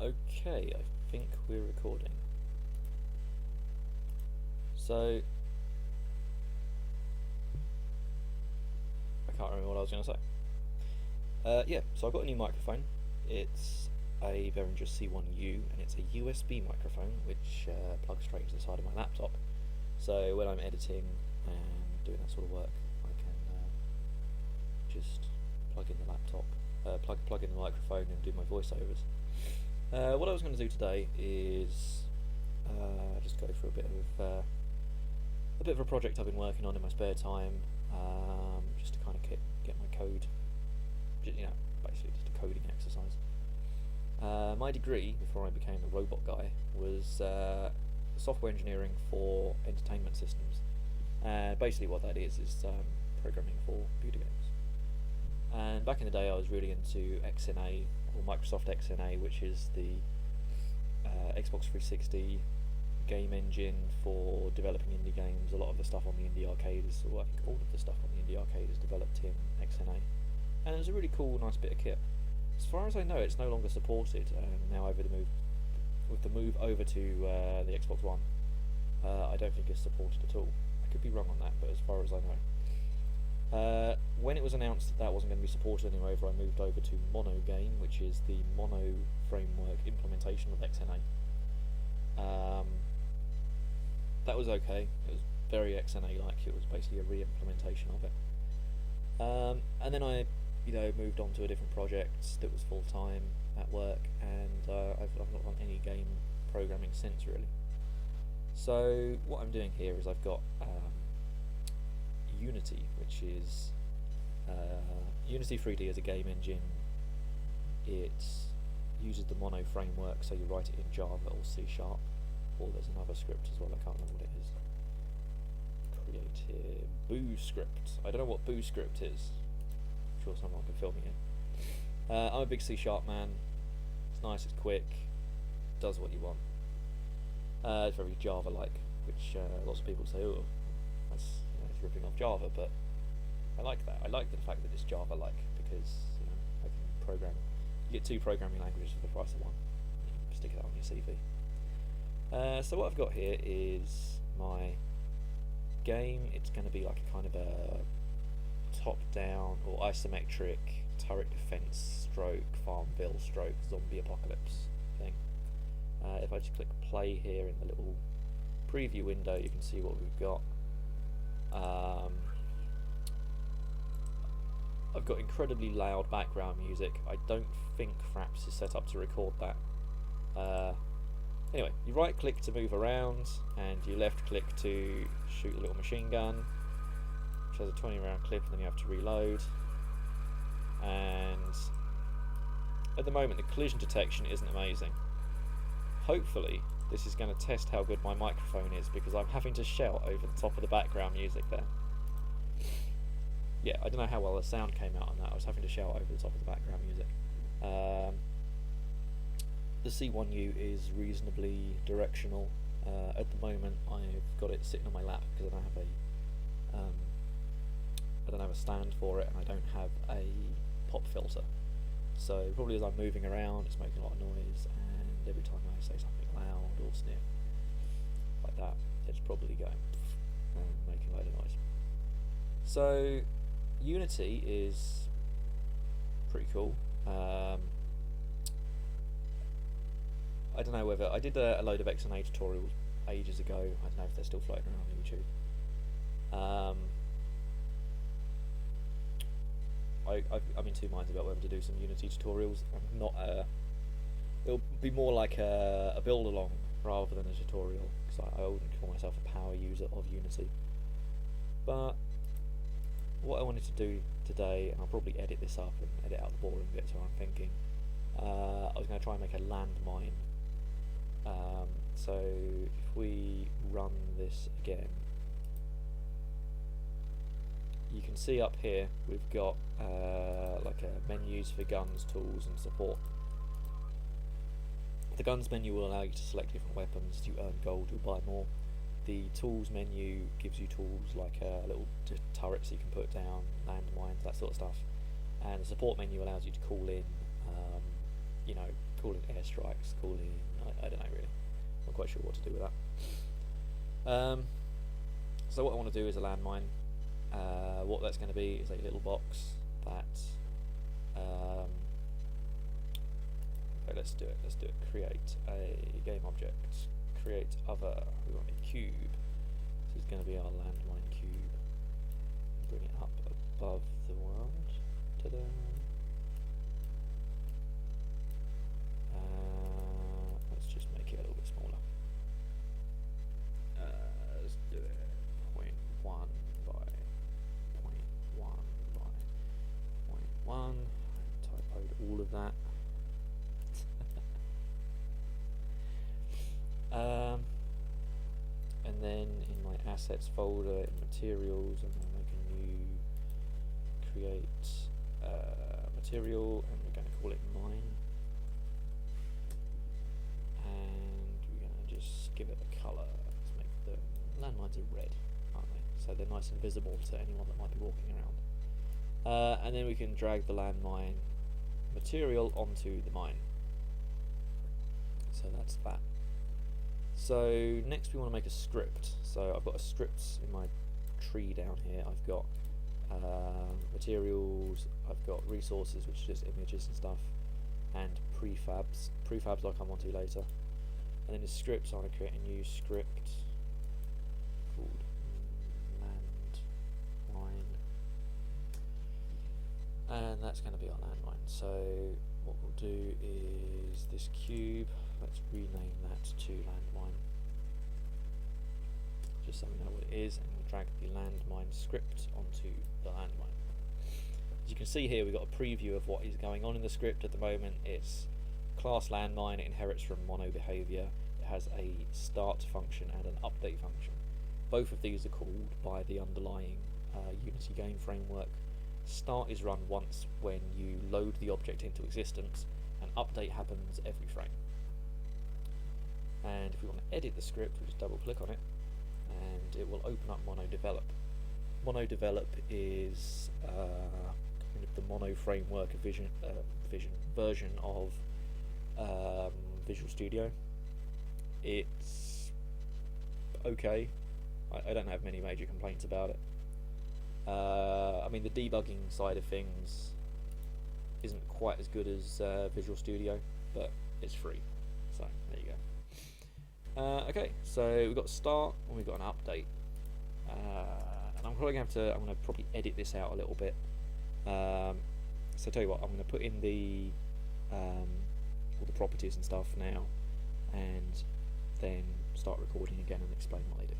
Okay, I think we're recording. So, I can't remember what I was going to say. Yeah, so I've got a new microphone. It's a Behringer C1U, and it's a USB microphone which plugs straight to the side of my laptop. So when I'm editing and doing that sort of work, I can just plug in the laptop, plug in the microphone, and do my voiceovers. What I was going to do today is just go through a bit of a project I've been working on in my spare time, just to kind of get my code, basically just a coding exercise. My degree, before I became a robot guy, was software engineering for entertainment systems. Basically what that is programming for computer games. And back in the day I was really into XNA, or Microsoft XNA, which is the Xbox 360 game engine for developing indie games. A lot of the stuff on the Indie Arcade is, or I think all of the stuff on the Indie Arcade is developed in XNA. And it was a really cool, nice bit of kit. As far as I know, it's no longer supported now with the move over to the Xbox One. I don't think it's supported at all. I could be wrong on that, but as far as I know. When it was announced that wasn't going to be supported anymore, I moved over to Mono Game, which is the Mono framework implementation of XNA. That was okay. It was very XNA-like. It was basically a re-implementation of it. And then I, moved on to a different project that was full-time at work, and I've not done any game programming since, really. So what I'm doing here is I've got Unity, which is Unity3D as a game engine. It uses the Mono framework, so you write it in Java or C#, or there's another script as well, I can't remember what it is. Creative Booscript. I don't know what Booscript is. I'm sure someone can fill me in. I'm a big C# man. It's nice, it's quick, does what you want. It's very Java-like, which lots of people say, oh, that's it's ripping off Java, but I like that. I like the fact that it's Java-like, because I can program. You get two programming languages for the price of one. You can stick that on your CV. So what I've got here is my game. It's going to be like a kind of a top-down or isometric turret defense stroke Farmville stroke zombie apocalypse thing. If I just click play here in the little preview window, you can see what we've got. I've got incredibly loud background music. I don't think Fraps is set up to record that. Anyway, you right click to move around, and you left click to shoot a little machine gun, which has a 20 round clip, and then you have to reload. And at the moment the collision detection isn't amazing. Hopefully this is going to test how good my microphone is, because I'm having to shout over the top of the background music there. Yeah, I don't know how well the sound came out on that. I was having to shout over the top of the background music. The C1U is reasonably directional. At the moment I've got it sitting on my lap because I don't have a stand for it, and I don't have a pop filter. So probably as I'm moving around, it's making a lot of noise, and every time I say something loud or sniff like that, it's probably going and making a load of noise. So Unity is pretty cool. I don't know whether I did a load of XNA tutorials ages ago. I don't know if they're still floating around on YouTube. I'm in two minds about whether to do some Unity tutorials. I'm not it'll be more like a build along rather than a tutorial, because I wouldn't call myself a power user of Unity. But what I wanted to do today, and I'll probably edit this up and edit out the boring bits where I'm thinking, I was going to try and make a landmine. So if we run this again, you can see up here we've got like a menus for guns, tools and support. The guns menu will allow you to select different weapons. You earn gold, you'll buy more. The tools menu gives you tools like little turrets you can put down, landmines, that sort of stuff. And the support menu allows you to call in calling airstrikes, calling I don't know really. I'm not quite sure what to do with that. So what I want to do is a landmine. What that's going to be is a little box that. Okay, let's do it. Let's do it. Create a game object. Create other. We want a cube. This is going to be our landmine cube. Bring it up above the world. Ta-da! Let's just make it a little bit smaller. Let's do it 0.1 by 0.1 by 0.1. Typoed all of that. And then in my assets folder, in materials, I'm going to make a new create material, and we're going to call it mine. And we're going to just give it a colour. Let's make the landmines are red, aren't they? So they're nice and visible to anyone that might be walking around. And then we can drag the landmine material onto the mine. So that's that. So next we want to make a script. So I've got a script in my tree down here. I've got materials, I've got resources, which is just images and stuff, and prefabs. Prefabs I'll come on to later. And then the scripts, I want to create a new script called landmine, and that's going to be our landmine. So what we'll do is this cube, let's rename that to landmine, just so we know what it is, and we'll drag the landmine script onto the landmine. As you can see here, we've got a preview of what is going on in the script at the moment. It's class landmine, it inherits from mono behavior, it has a start function and an update function. Both of these are called by the underlying Unity game framework. Start is run once when you load the object into existence, and update happens every frame. And if we want to edit the script, we just double click on it and it will open up Mono Develop. Mono Develop is kind of the Mono framework version of Visual Studio. It's okay. I don't have many major complaints about it. I mean, the debugging side of things isn't quite as good as Visual Studio, but it's free, so there you go. Okay, so we've got start and we've got an update, and I'm going to probably edit this out a little bit. So tell you what, I'm going to put in the all the properties and stuff now, and then start recording again and explain what they do.